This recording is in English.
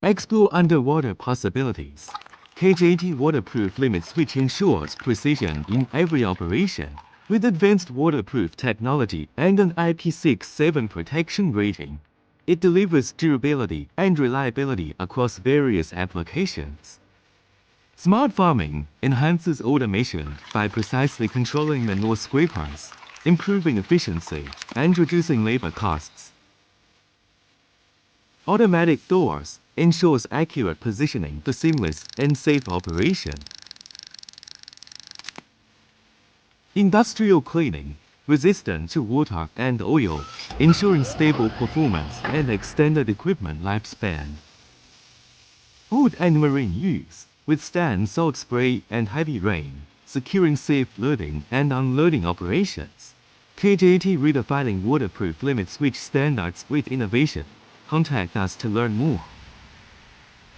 Explore underwater possibilities. KJT waterproof limit switch ensures precision in every operation. With advanced waterproof technology and an IP67 protection rating, it delivers durability and reliability across various applications. Smart farming enhances automation by precisely controlling manure scrapers, improving efficiency and reducing labor costs. Automatic doors ensures accurate positioning for seamless and safe operation. Industrial cleaning, resistant to water and oil, ensuring stable performance and extended equipment lifespan. Food and marine use, withstand salt spray and heavy rain, securing safe loading and unloading operations. kjt redefining waterproof limit switch standards with innovation. Contact us to learn more.